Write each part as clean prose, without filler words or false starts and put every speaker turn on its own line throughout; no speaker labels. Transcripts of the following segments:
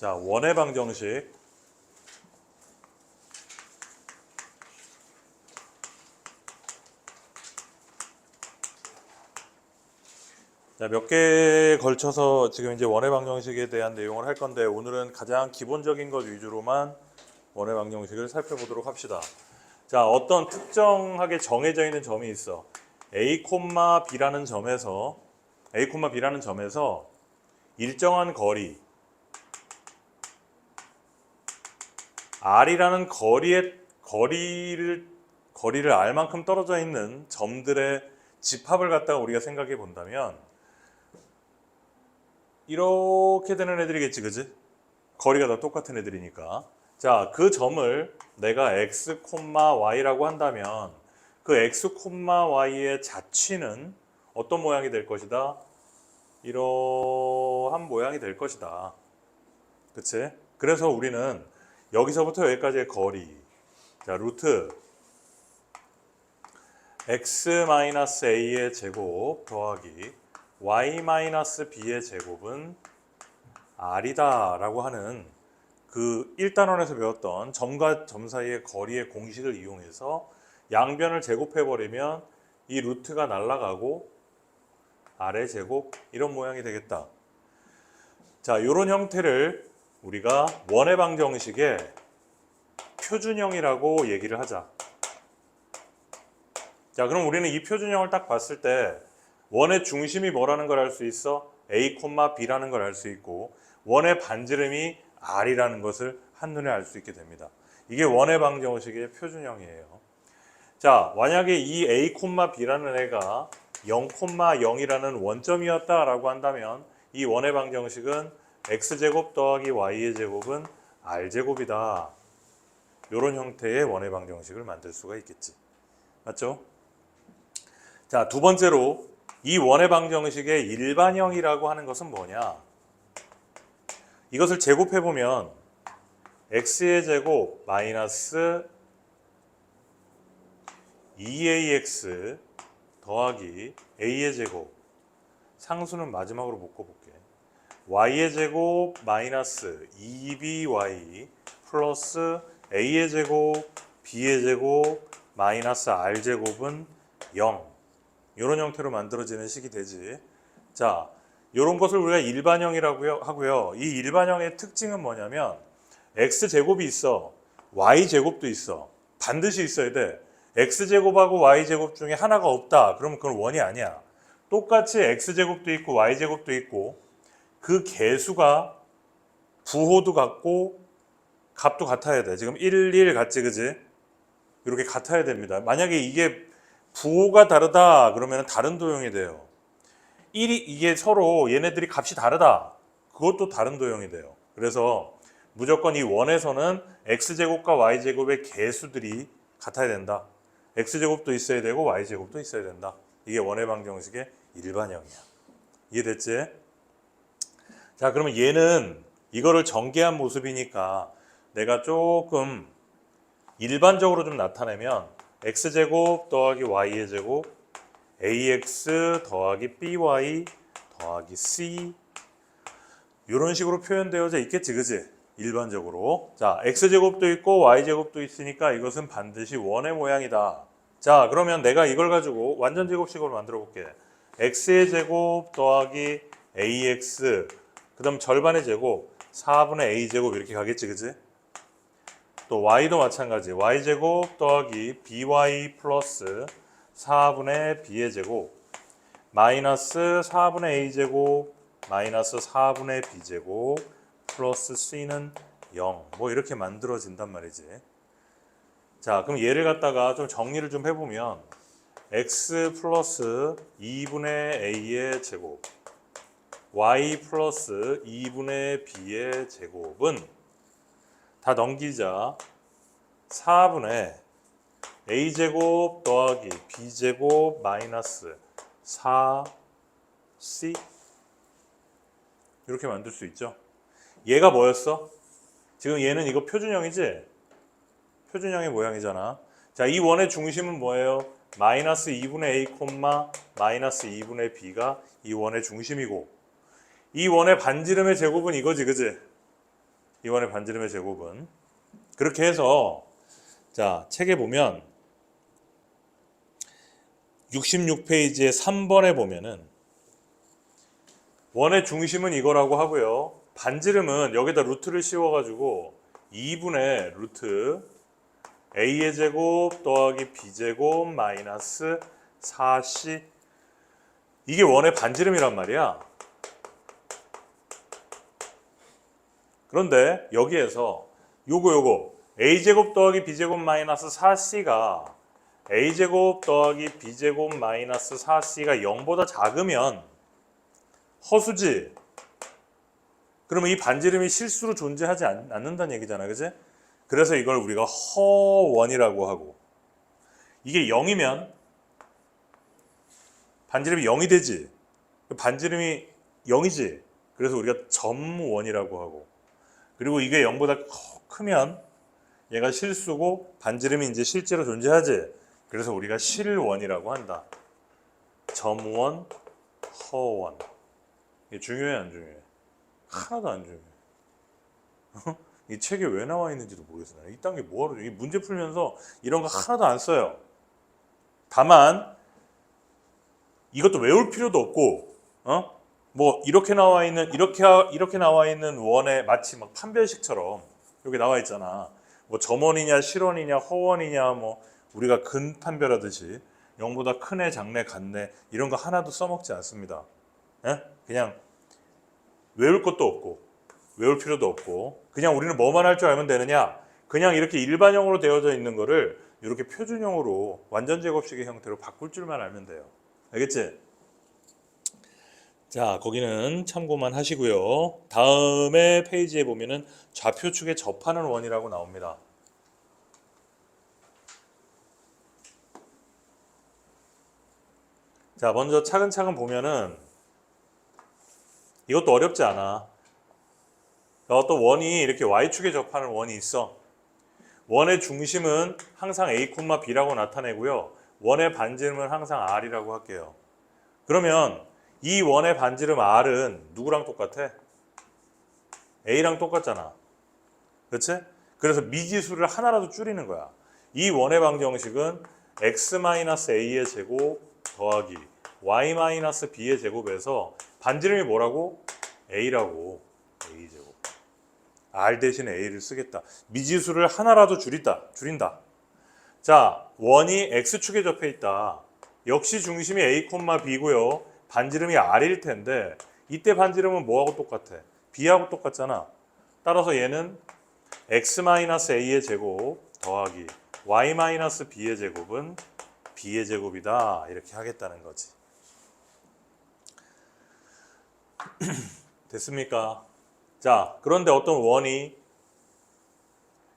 자, 원의 방정식. 자, 몇 개에 걸쳐서 지금 이제 원의 방정식에 대한 내용을 할 건데, 오늘은 가장 기본적인 것 위주로만 원의 방정식을 살펴보도록 합시다. 자, 어떤 특정하게 정해져 있는 점이 있어. A, B라는 점에서 일정한 거리 R이라는 거리를 R 만큼 떨어져 있는 점들의 집합을 갖다가 우리가 생각해 본다면 이렇게 되는 애들이겠지, 그지? 거리가 다 똑같은 애들이니까. 자, 그 점을 내가 x, y라고 한다면 그 x, y의 자취는 어떤 모양이 될 것이다? 이러한 모양이 될 것이다. 그치? 그래서 우리는 여기서부터 여기까지의 거리, 자, 루트 x-a의 제곱 더하기 y-b의 제곱은 r이다 라고 하는 그 1단원에서 배웠던 점과 점 사이의 거리의 공식을 이용해서 양변을 제곱해버리면 이 루트가 날아가고 r의 제곱 이런 모양이 되겠다. 자, 이런 형태를 우리가 원의 방정식의 표준형이라고 얘기를 하자. 자, 그럼 우리는 이 표준형을 딱 봤을 때 원의 중심이 뭐라는 걸 알 수 있어? A, B라는 걸 알 수 있고 원의 반지름이 R이라는 것을 한눈에 알 수 있게 됩니다. 이게 원의 방정식의 표준형이에요. 자, 만약에 이 A, B라는 애가 0, 0이라는 원점이었다라고 한다면 이 원의 방정식은 X제곱 더하기 Y의 제곱은 R제곱이다. 이런 형태의 원의 방정식을 만들 수가 있겠지. 맞죠? 자, 두 번째로 이 원의 방정식의 일반형이라고 하는 것은 뭐냐? 이것을 제곱해보면 x의 제곱 마이너스 2ax 더하기 a의 제곱, 상수는 마지막으로 묶어볼게. y의 제곱 마이너스 2by 플러스 a의 제곱 b의 제곱 마이너스 r제곱은 0. 이런 형태로 만들어지는 식이 되지. 자, 이런 것을 우리가 일반형이라고 하고요. 이 일반형의 특징은 뭐냐면 x제곱이 있어. y제곱도 있어. 반드시 있어야 돼. x제곱하고 y제곱 중에 하나가 없다. 그러면 그건 원이 아니야. 똑같이 x제곱도 있고 y제곱도 있고 그 개수가 부호도 같고 값도 같아야 돼. 지금 1, 1 같지, 그지? 이렇게 같아야 됩니다. 만약에 이게 부호가 다르다 그러면 다른 도형이 돼요. 이게 서로 얘네들이 값이 다르다. 그것도 다른 도형이 돼요. 그래서 무조건 이 원에서는 x제곱과 y제곱의 개수들이 같아야 된다. x제곱도 있어야 되고 y제곱도 있어야 된다. 이게 원의 방정식의 일반형이야. 이해됐지? 자, 그러면 얘는 이거를 전개한 모습이니까 내가 조금 일반적으로 좀 나타내면 x제곱 더하기 y의 제곱 ax 더하기 by 더하기 c 이런 식으로 표현되어져 있겠지, 그지? 일반적으로. 자, x제곱도 있고 y제곱도 있으니까 이것은 반드시 원의 모양이다. 자, 그러면 내가 이걸 가지고 완전 제곱식으로 만들어 볼게. x의 제곱 더하기 ax 그 다음 절반의 제곱 4분의 a제곱 이렇게 가겠지, 그지? 또 y도 마찬가지. y제곱 더하기 by 플러스 4분의 b의 제곱 마이너스 4분의 a제곱 마이너스 4분의 b제곱 플러스 c는 0. 뭐 이렇게 만들어진단 말이지. 자, 그럼 얘를 갖다가 좀 정리를 좀 해보면 x 플러스 2분의 a의 제곱 y 플러스 2분의 b의 제곱은 다 넘기자 4분의 a제곱 더하기 b제곱 마이너스 4c 이렇게 만들 수 있죠. 얘가 뭐였어? 지금 얘는 이거 표준형이지? 표준형의 모양이잖아. 자, 이 원의 중심은 뭐예요? 마이너스 2분의 a, 마이너스 2분의 b가 이 원의 중심이고 이 원의 반지름의 제곱은 이거지, 그지? 이 원의 반지름의 제곱은. 그렇게 해서 자, 책에 보면 66페이지의 3번에 보면은 원의 중심은 이거라고 하고요. 반지름은 여기다 루트를 씌워가지고 2분의 루트 a의 제곱 더하기 b제곱 마이너스 4c, 이게 원의 반지름이란 말이야. 그런데 여기에서 요거 a제곱 더하기 b제곱 마이너스 4c가 a제곱 더하기 b제곱 마이너스 4c가 0보다 작으면 허수지. 그러면 이 반지름이 실수로 존재하지 않는다는 얘기잖아, 그지? 그래서 이걸 우리가 허원이라고 하고, 이게 0이면 반지름이 0이 되지. 반지름이 0이지. 그래서 우리가 점원이라고 하고, 그리고 이게 0보다 크면 얘가 실수고 반지름이 이제 실제로 존재하지. 그래서 우리가 실원이라고 한다. 점원, 허원. 이게 중요해, 안 중요해? 하나도 안 중요해. 이 책에 왜 나와 있는지도 모르겠어. 이딴 게 뭐하러, 이 문제 풀면서 이런 거 하나도 안 써요. 다만 이것도 외울 필요도 없고, 뭐 이렇게 나와 있는 이렇게 나와 있는 원에 마치 막 판별식처럼 여기 나와 있잖아. 뭐 점원이냐 실원이냐 허원이냐, 뭐 우리가 근 판별하듯이 0보다 크네 작네 같네 이런 거 하나도 써먹지 않습니다. 예? 그냥 외울 것도 없고 외울 필요도 없고, 그냥 우리는 뭐만 할 줄 알면 되느냐, 그냥 이렇게 일반형으로 되어져 있는 거를 이렇게 표준형으로 완전 제곱식의 형태로 바꿀 줄만 알면 돼요. 알겠지? 자, 거기는 참고만 하시고요. 다음에 페이지에 보면은 좌표축에 접하는 원이라고 나옵니다. 자, 먼저 차근차근 보면은 이것도 어렵지 않아. 어떤 원이 이렇게 y축에 접하는 원이 있어. 원의 중심은 항상 a, b라고 나타내고요. 원의 반지름은 항상 r이라고 할게요. 그러면 이 원의 반지름 r은 누구랑 똑같아? a랑 똑같잖아. 그렇지? 그래서 미지수를 하나라도 줄이는 거야. 이 원의 방정식은 x-a의 제곱 더하기 y-b의 제곱에서 반지름이 뭐라고? a라고. a제곱. r 대신에 a를 쓰겠다. 미지수를 하나라도 줄인다. 자, 원이 x축에 접해 있다. 역시 중심이 a, b고요. 반지름이 r일 텐데 이때 반지름은 뭐하고 똑같아? b하고 똑같잖아. 따라서 얘는 x-a의 제곱 더하기 y-b의 제곱은 b의 제곱이다. 이렇게 하겠다는 거지. 됐습니까? 자, 그런데 어떤 원이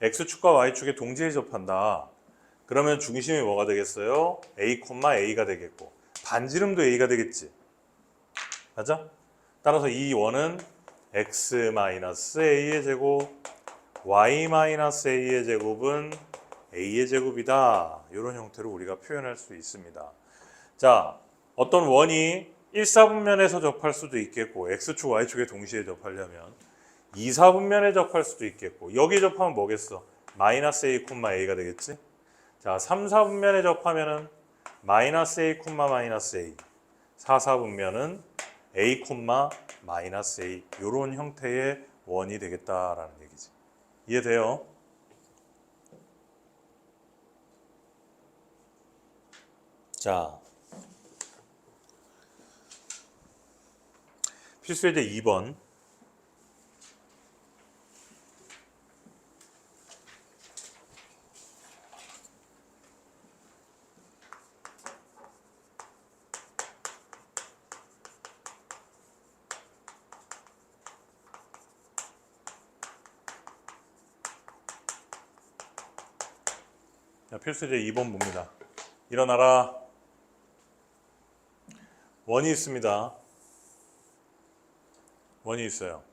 x축과 y축에 동시에 접한다. 그러면 중심이 뭐가 되겠어요? a, a가 되겠고 반지름도 a가 되겠지. 맞아? 따라서 이 원은 x-a의 제곱 y-a의 제곱은 a의 제곱이다. 이런 형태로 우리가 표현할 수 있습니다. 자, 어떤 원이 1사분면에서 접할 수도 있겠고 x축, y축에 동시에 접하려면 2사분면에 접할 수도 있겠고, 여기 접하면 뭐겠어? 마이너스 a, a가 되겠지? 자, 3사분면에 접하면은 마이너스 a, 마이너스 a, 4사분면은 a, 마이너스 a, 이런 형태의 원이 되겠다라는 얘기지. 이해돼요? 자, 필수예제 2번. 필수제 2번 봅니다. 일어나라. 원이 있습니다. 원이 있어요.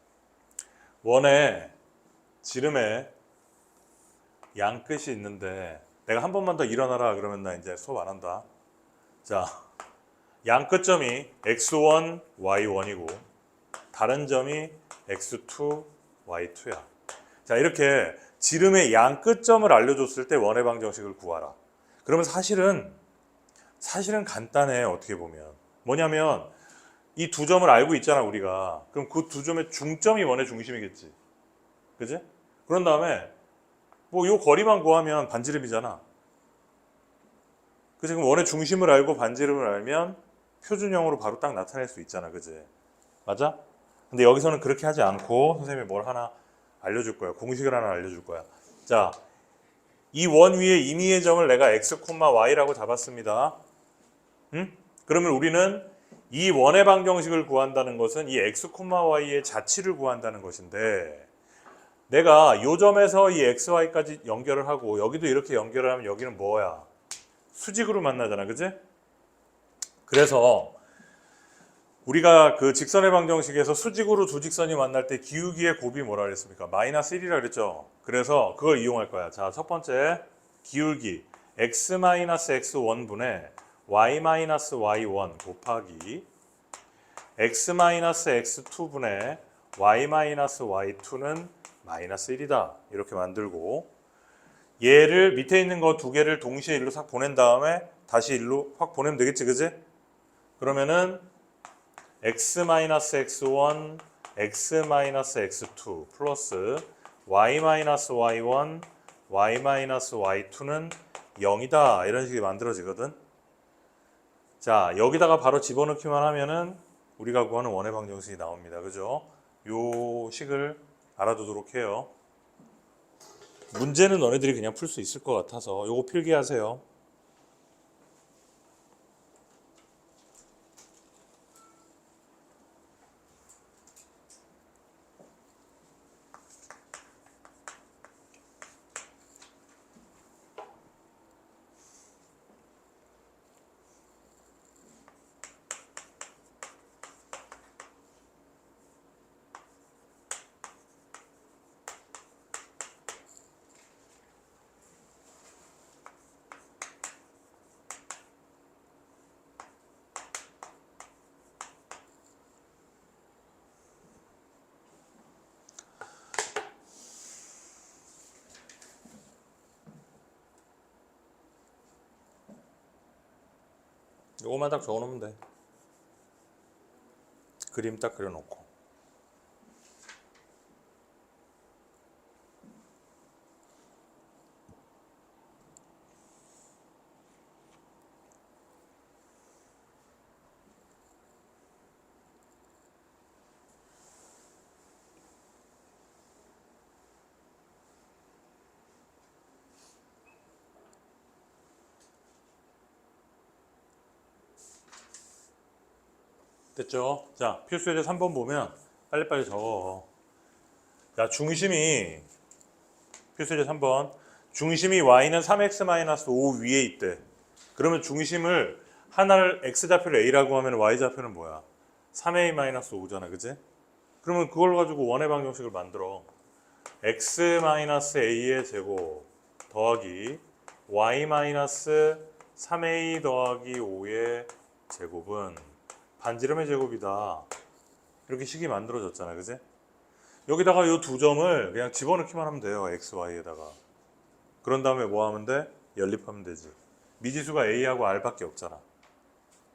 원에 지름에 양끝이 있는데 내가 한 번만 더 일어나라 그러면 나 이제 수업 안 한다. 자, 양끝점이 x1, y1이고 다른 점이 x2, y2야. 자, 이렇게 지름의 양 끝점을 알려줬을 때 원의 방정식을 구하라. 그러면 사실은 간단해. 어떻게 보면 뭐냐면 이 두 점을 알고 있잖아 우리가. 그럼 그 두 점의 중점이 원의 중심이겠지. 그지? 그런 다음에 뭐 요 거리만 구하면 반지름이잖아. 그지? 그럼 원의 중심을 알고 반지름을 알면 표준형으로 바로 딱 나타낼 수 있잖아. 그지? 맞아? 근데 여기서는 그렇게 하지 않고 선생님이 뭘 하나 알려줄 거야. 공식을 하나 알려줄 거야. 자, 이 원 위에 임의의 점을 내가 x, y라고 잡았습니다. 응? 그러면 우리는 이 원의 방정식을 구한다는 것은 이 x, y의 자치를 구한다는 것인데 내가 요 점에서 이 x, y까지 연결을 하고 여기도 이렇게 연결을 하면 여기는 뭐야? 수직으로 만나잖아. 그지? 그래서 우리가 그 직선의 방정식에서 수직으로 두 직선이 만날 때 기울기의 곱이 뭐라 그랬습니까? 마이너스 1이라 그랬죠. 그래서 그걸 이용할 거야. 자, 첫 번째 기울기 x-x1분의 y-y1 곱하기 x-x2분의 y-y2는 마이너스 1이다. 이렇게 만들고 얘를 밑에 있는 거 두 개를 동시에 일로 싹 보낸 다음에 다시 일로 확 보내면 되겠지. 그지? 그러면은 x-x1, x-x2 플러스 y-y1, y-y2는 0이다. 이런 식이 만들어지거든. 자, 여기다가 바로 집어넣기만 하면은 우리가 구하는 원의 방정식이 나옵니다. 그죠? 요 식을 알아두도록 해요. 문제는 너네들이 그냥 풀 수 있을 것 같아서 요거 필기하세요. 요거만 딱 적어놓으면 돼. 그림 딱 그려놓고. 됐죠? 자, 필수예제 3번 보면 빨리빨리 적어. 자, 중심이 필수예제 3번 중심이 y는 3x-5 위에 있대. 그러면 중심을 하나를 x좌표를 a라고 하면 y좌표는 뭐야? 3a-5잖아. 그지? 그러면 그걸 가지고 원의 방정식을 만들어. x-a의 제곱 더하기 y-3a 더하기 5의 제곱은 반지름의 제곱이다. 이렇게 식이 만들어졌잖아. 그지? 여기다가 이 두 점을 그냥 집어넣기만 하면 돼요. x, y에다가. 그런 다음에 뭐 하면 돼? 연립하면 되지. 미지수가 a하고 r밖에 없잖아.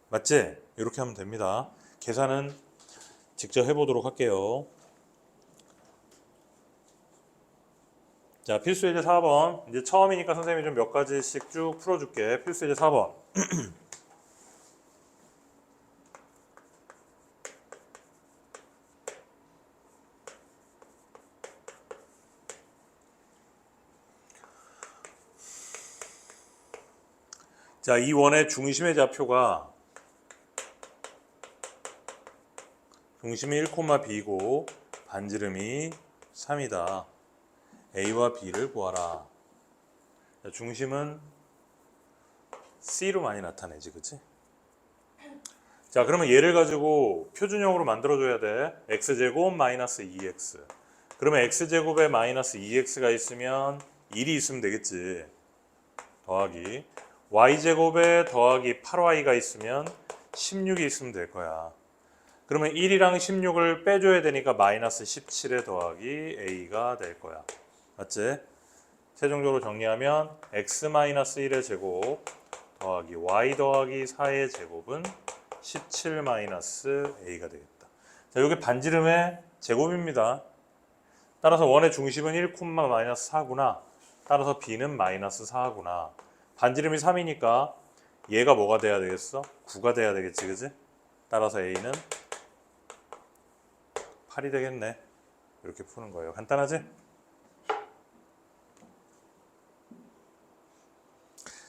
맞지? 이렇게 하면 됩니다. 계산은 직접 해보도록 할게요. 자, 필수예제 4번. 이제 처음이니까 선생님이 좀 몇 가지씩 쭉 풀어줄게. 필수예제 4번. 자, 이 원의 중심의 좌표가 중심이 1,b고 반지름이 3이다. A와 B를 구하라. 자, 중심은 C로 많이 나타내지, 그치? 자, 그러면 얘를 가지고 표준형으로 만들어줘야 돼. x제곱 마이너스 2x. 그러면 x제곱에 마이너스 2x가 있으면 1이 있으면 되겠지. 더하기 y제곱에 더하기 8y가 있으면 16이 있으면 될 거야. 그러면 1이랑 16을 빼줘야 되니까 마이너스 17에 더하기 a가 될 거야. 맞지? 최종적으로 정리하면 x-1의 제곱 더하기 y 더하기 4의 제곱은 17-a가 되겠다. 자, 이게 반지름의 제곱입니다. 따라서 원의 중심은 1,-4구나. 따라서 b는 -4구나. 반지름이 3이니까 얘가 뭐가 돼야 되겠어? 9가 돼야 되겠지, 그지? 따라서 a는 8이 되겠네. 이렇게 푸는 거예요. 간단하지?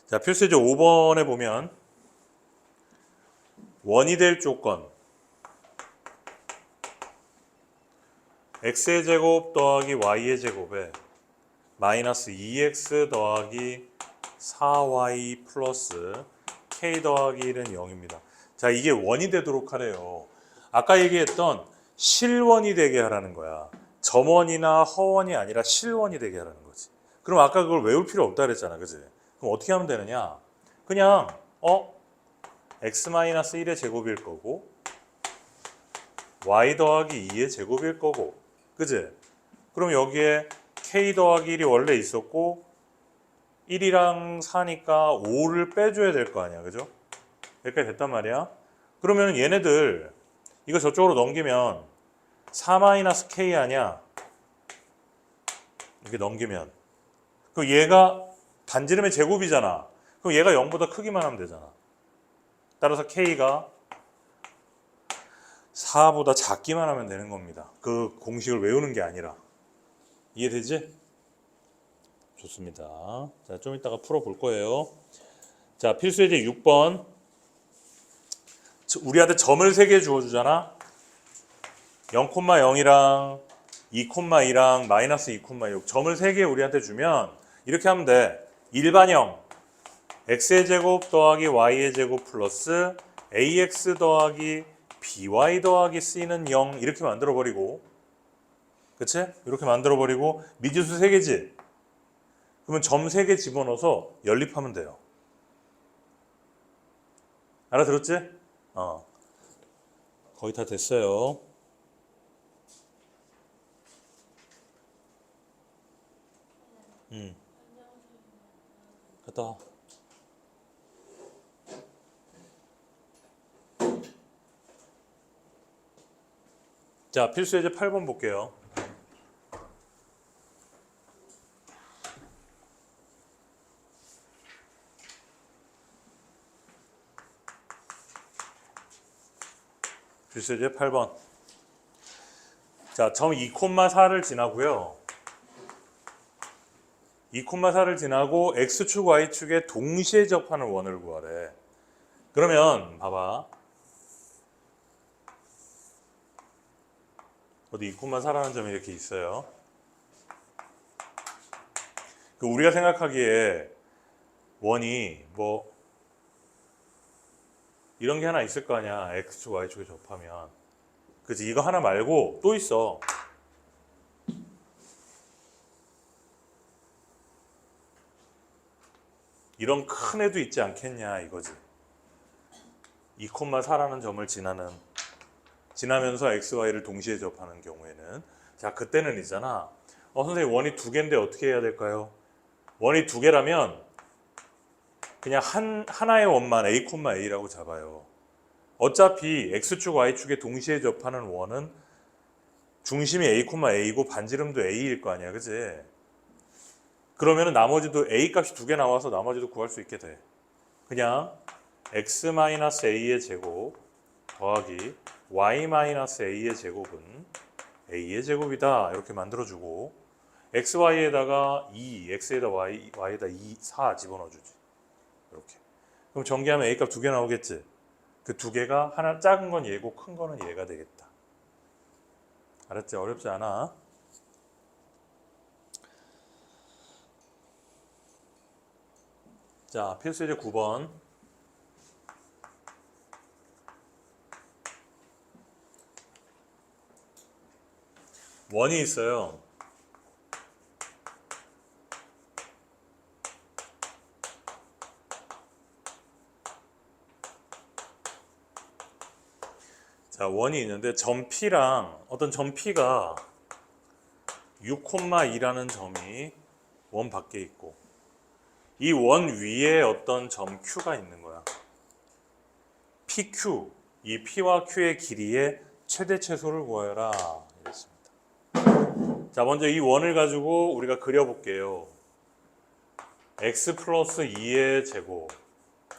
자, 필수제 5번에 보면 원이 될 조건 x의 제곱 더하기 y의 제곱에 마이너스 2x 더하기 4y 플러스 k 더하기 1은 0입니다. 자, 이게 원이 되도록 하래요. 아까 얘기했던 실원이 되게 하라는 거야. 점원이나 허원이 아니라 실원이 되게 하라는 거지. 그럼 아까 그걸 외울 필요 없다 그랬잖아, 그지? 그럼 어떻게 하면 되느냐? 그냥 x-1의 제곱일 거고 y 더하기 2의 제곱일 거고, 그지? 그럼 여기에 k 더하기 1이 원래 있었고 1이랑 4니까 5를 빼줘야 될 거 아니야, 그죠? 여기까지 됐단 말이야. 그러면 얘네들 이거 저쪽으로 넘기면 4-k 아니야? 이렇게 넘기면 그럼 얘가 반지름의 제곱이잖아. 그럼 얘가 0보다 크기만 하면 되잖아. 따라서 k가 4보다 작기만 하면 되는 겁니다. 그 공식을 외우는 게 아니라. 이해되지? 좋습니다. 자, 좀 이따가 풀어볼 거예요. 자, 필수예제 6번. 우리한테 점을 3개 주어주잖아. 0,0이랑 2,2랑 마이너스 2,6 점을 3개 우리한테 주면 이렇게 하면 돼. 일반형 x의 제곱 더하기 y의 제곱 플러스 ax 더하기 by 더하기 c는 0 이렇게 만들어버리고, 그치? 이렇게 만들어버리고 미지수 3개지? 그러면 점 3개 집어넣어서 연립하면 돼요. 알아들었지? 거의 다 됐어요. 갔다 와. 자, 필수예제 8번 볼게요. 필수예제 8번. 자, 점 2,4를 지나고요. 2,4를 지나고 x축, y축에 동시에 접하는 원을 구하래. 그러면 봐봐. 어디 2,4라는 점이 이렇게 있어요. 우리가 생각하기에 원이 뭐 이런 게 하나 있을 거 아니야. x축, y축에 접하면. 그치? 이거 하나 말고 또 있어. 이런 큰 애도 있지 않겠냐 이거지. 2,4라는 점을 지나면서 x, y를 동시에 접하는 경우에는, 자, 그때는 있잖아. 선생님 원이 2개인데 어떻게 해야 될까요? 원이 2개라면 그냥 하나의 원만 a,a라고 잡아요. 어차피 x축, y축에 동시에 접하는 원은 중심이 a,a고 반지름도 a일 거 아니야, 그치? 그러면 나머지도 a 값이 2개 나와서 나머지도 구할 수 있게 돼. 그냥 x-a의 제곱 더하기 y-a의 제곱은 a의 제곱이다 이렇게 만들어주고, xy에다가 2, x에다 y에다 2, 4 집어넣어주지. 이렇게. 그럼 전개하면 a 값 2개 나오겠지. 그 2개가 하나 작은 건 얘고 큰 거는 얘가 되겠다. 알았지? 어렵지 않아. 자, 필수예제 9번. 원이 있어요. 자, 원이 있는데 점 P랑 어떤 점 P가 6,2라는 점이 원 밖에 있고 이 원 위에 어떤 점 Q가 있는 거야. PQ, 이 P와 Q의 길이의 최대 최소를 구하여라. 이랬습니다. 자, 먼저 이 원을 가지고 우리가 그려볼게요. x 플러스 2의 제곱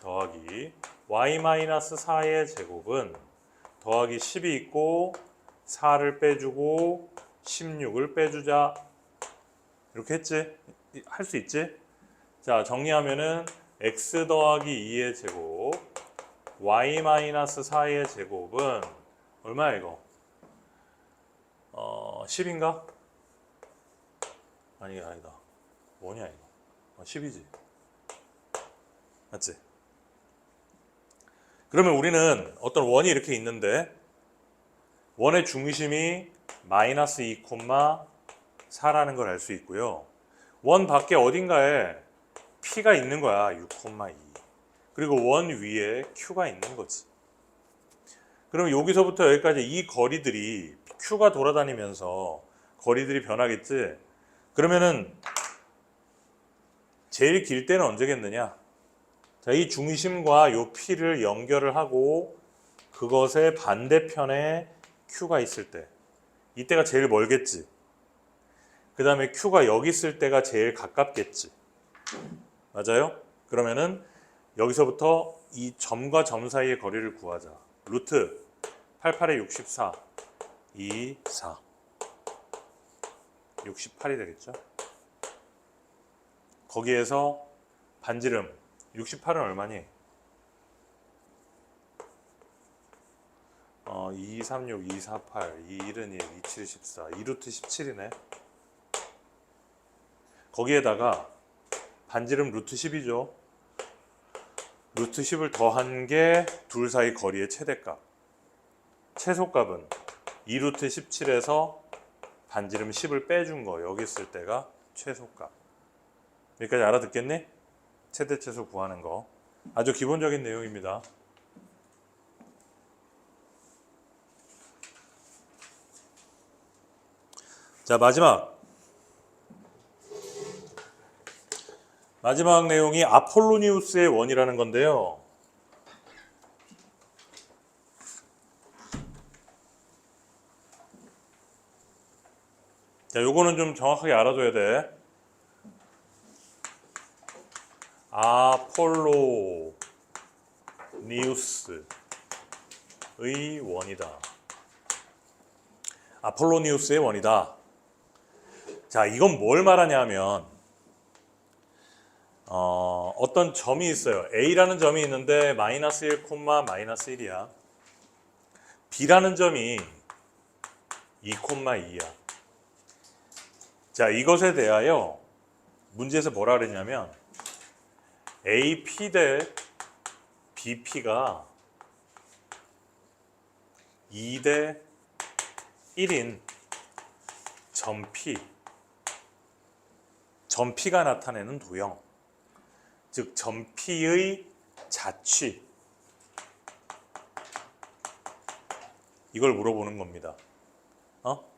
더하기 y 마이너스 4의 제곱은 더하기 10이 있고 4를 빼주고 16을 빼주자. 이렇게 했지? 할 수 있지? 자, 정리하면은 x 더하기 2의 제곱 y 마이너스 4의 제곱은 얼마야 이거? 10인가? 아니다. 뭐냐 이거? 10이지. 맞지? 그러면 우리는 어떤 원이 이렇게 있는데 원의 중심이 마이너스 2,4라는 걸 알 수 있고요. 원 밖에 어딘가에 P가 있는 거야. 6,2. 그리고 원 위에 Q가 있는 거지. 그럼 여기서부터 여기까지 이 거리들이 Q가 돌아다니면서 거리들이 변하겠지. 그러면은 제일 길 때는 언제겠느냐? 자, 이 중심과 요 P를 연결을 하고 그것의 반대편에 Q가 있을 때 이때가 제일 멀겠지. 그 다음에 Q가 여기 있을 때가 제일 가깝겠지. 맞아요? 그러면은 여기서부터 이 점과 점 사이의 거리를 구하자. 루트 88에 64 2, 4 68이 되겠죠. 거기에서 반지름 68은 얼마니? 2, 3, 6, 2, 4, 8 2, 1은 1, 2, 7, 14 2루트 17이네. 거기에다가 반지름 루트 10이죠. 루트 10을 더한 게 둘 사이 거리의 최대값. 최소값은 2루트 17에서 반지름 10을 빼준 거. 여기 있을 때가 최소값. 여기까지 알아듣겠니? 최대 최소 구하는 거. 아주 기본적인 내용입니다. 자, 마지막 내용이 아폴로니우스의 원이라는 건데요. 자, 요거는 좀 정확하게 알아둬야 돼. 아폴로니우스의 원이다. 아폴로니우스의 원이다. 자, 이건 뭘 말하냐면 어떤 점이 있어요. A라는 점이 있는데 마이너스 1, 마이너스 1이야. B라는 점이 2, 2야. 자, 이것에 대하여 문제에서 뭐라 그랬냐면 AP 대 BP가 2 대 1인 점 P가 나타내는 도형, 즉 점 P의 자취, 이걸 물어보는 겁니다.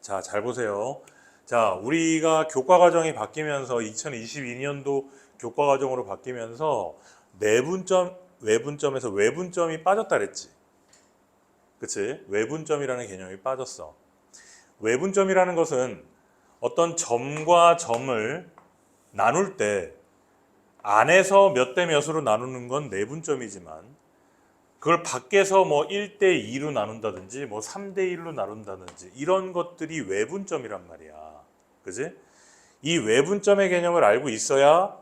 자, 잘 보세요. 자, 우리가 교과과정이 바뀌면서 2022년도 교과과정으로 바뀌면서 내분점, 외분점에서 외분점이 빠졌다 그랬지. 그치? 외분점이라는 개념이 빠졌어. 외분점이라는 것은 어떤 점과 점을 나눌 때 안에서 몇 대 몇으로 나누는 건 내분점이지만 그걸 밖에서 뭐 1대 2로 나눈다든지 뭐 3대 1로 나눈다든지 이런 것들이 외분점이란 말이야. 그지? 이 외분점의 개념을 알고 있어야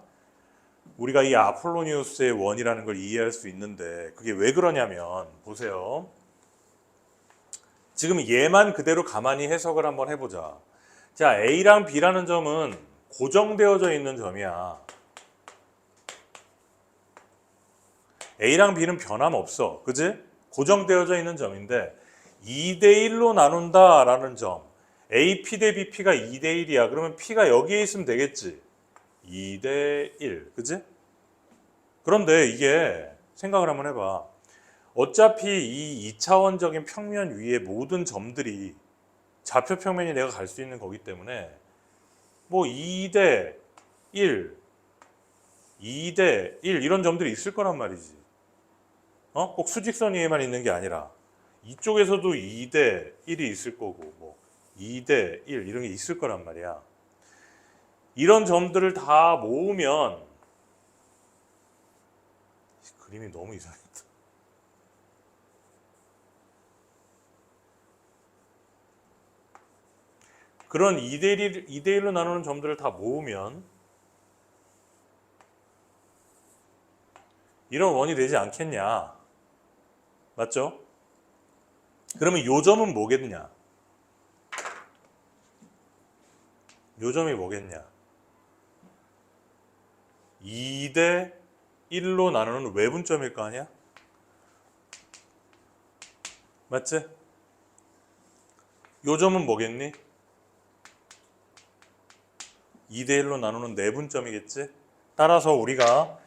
우리가 이 아폴로니우스의 원이라는 걸 이해할 수 있는데 그게 왜 그러냐면 보세요. 지금 얘만 그대로 가만히 해석을 한번 해보자. 자, A랑 B라는 점은 고정되어져 있는 점이야. A랑 B는 변함없어. 그지? 고정되어져 있는 점인데 2대1로 나눈다라는 점. AP 대 BP가 2대1이야. 그러면 P가 여기에 있으면 되겠지. 2대1. 그지? 그런데 이게 생각을 한번 해봐. 어차피 이 2차원적인 평면 위에 모든 점들이 좌표 평면이 내가 갈 수 있는 거기 때문에 뭐 2대 1, 2대 1 이런 점들이 있을 거란 말이지. 꼭 수직선 위에만 있는 게 아니라 이쪽에서도 2대 1이 있을 거고 뭐 2대 1 이런 게 있을 거란 말이야. 이런 점들을 다 모으면 그림이 너무 이상했다. 그런 2대1로 나누는 점들을 다 모으면 이런 원이 되지 않겠냐. 맞죠? 그러면 요 점은 뭐겠냐? 요 점이 뭐겠냐? 2대 1로 나누는 외분점일 거 아니야? 맞지? 요 점은 뭐겠니? 2대 1로 나누는 내분점이겠지? 따라서 우리가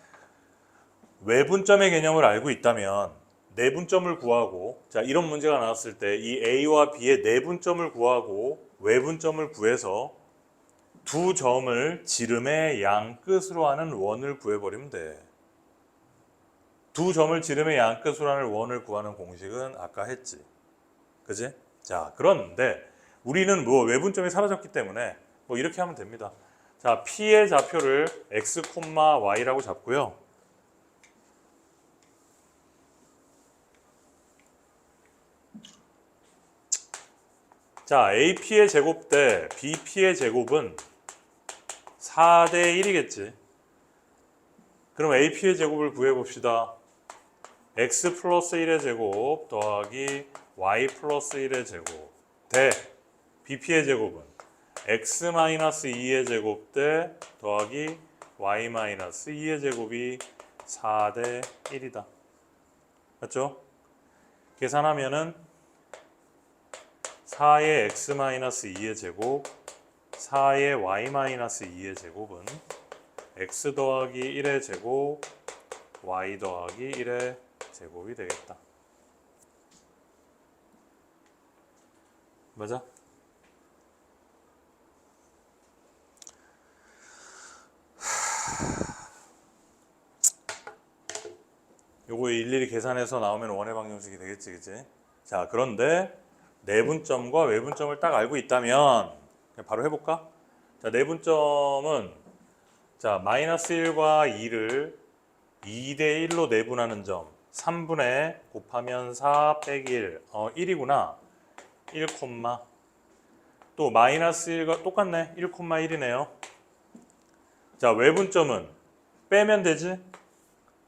외분점의 개념을 알고 있다면 내분점을 구하고, 자, 이런 문제가 나왔을 때 이 A와 B의 내분점을 구하고 외분점을 구해서 두 점을 지름의 양 끝으로 하는 원을 구해버리면 돼. 두 점을 지름의 양 끝으로 하는 원을 구하는 공식은 아까 했지. 그지? 자, 그런데 우리는 뭐 외분점이 사라졌기 때문에 뭐 이렇게 하면 됩니다. 자, P의 좌표를 x, y라고 잡고요. 자, AP의 제곱 대 BP의 제곱은 4대 1이겠지. 그럼 AP의 제곱을 구해봅시다. x 플러스 1의 제곱 더하기 y 플러스 1의 제곱 대 BP의 제곱은 x 마이너스 2의 제곱 대 더하기 y 마이너스 2의 제곱이 4대 1이다. 맞죠? 계산하면은 4의 x 마이너스 2의 제곱 4의 y 마이너스 2의 제곱은 x 더하기 1의 제곱 y 더하기 1의 제곱이 되겠다. 맞아? 요거 일일이 계산해서 나오면 원의 방정식이 되겠지, 그치? 자, 그런데 내분점과 외분점을 딱 알고 있다면 그냥 바로 해볼까? 자, 내분점은 자, 마이너스 1과 2를 2대 1로 내분하는 점 3분의 곱하면 4 빼기 1 1이구나 1, 또 마이너스 1과 똑같네 1,1이네요. 자, 외분점은 빼면 되지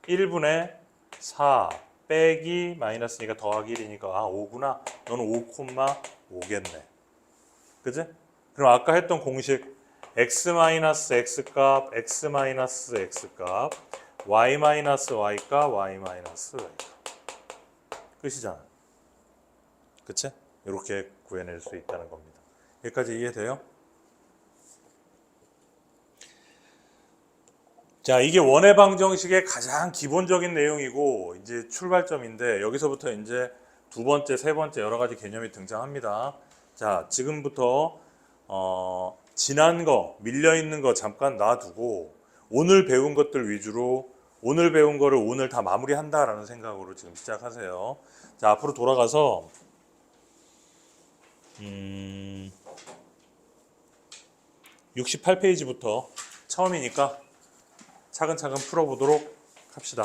1분의 4 빼기 마이너스니까 더하기 1이니까 5구나. 너는 5,5겠네. 그지? 그럼 아까 했던 공식 x 마이너스 x 값, x 마이너스 x 값, y 마이너스 y 값, y 마이너스 y 값. 끝이잖아. 그치? 이렇게 구해낼 수 있다는 겁니다. 여기까지 이해돼요? 자, 이게 원의 방정식의 가장 기본적인 내용이고 이제 출발점인데 여기서부터 이제 두 번째, 세 번째 여러 가지 개념이 등장합니다. 자, 지금부터 지난 거, 밀려 있는 거 잠깐 놔두고 오늘 배운 것들 위주로 오늘 배운 거를 오늘 다 마무리한다라는 생각으로 지금 시작하세요. 자, 앞으로 돌아가서 68페이지부터 처음이니까 차근차근 풀어보도록 합시다.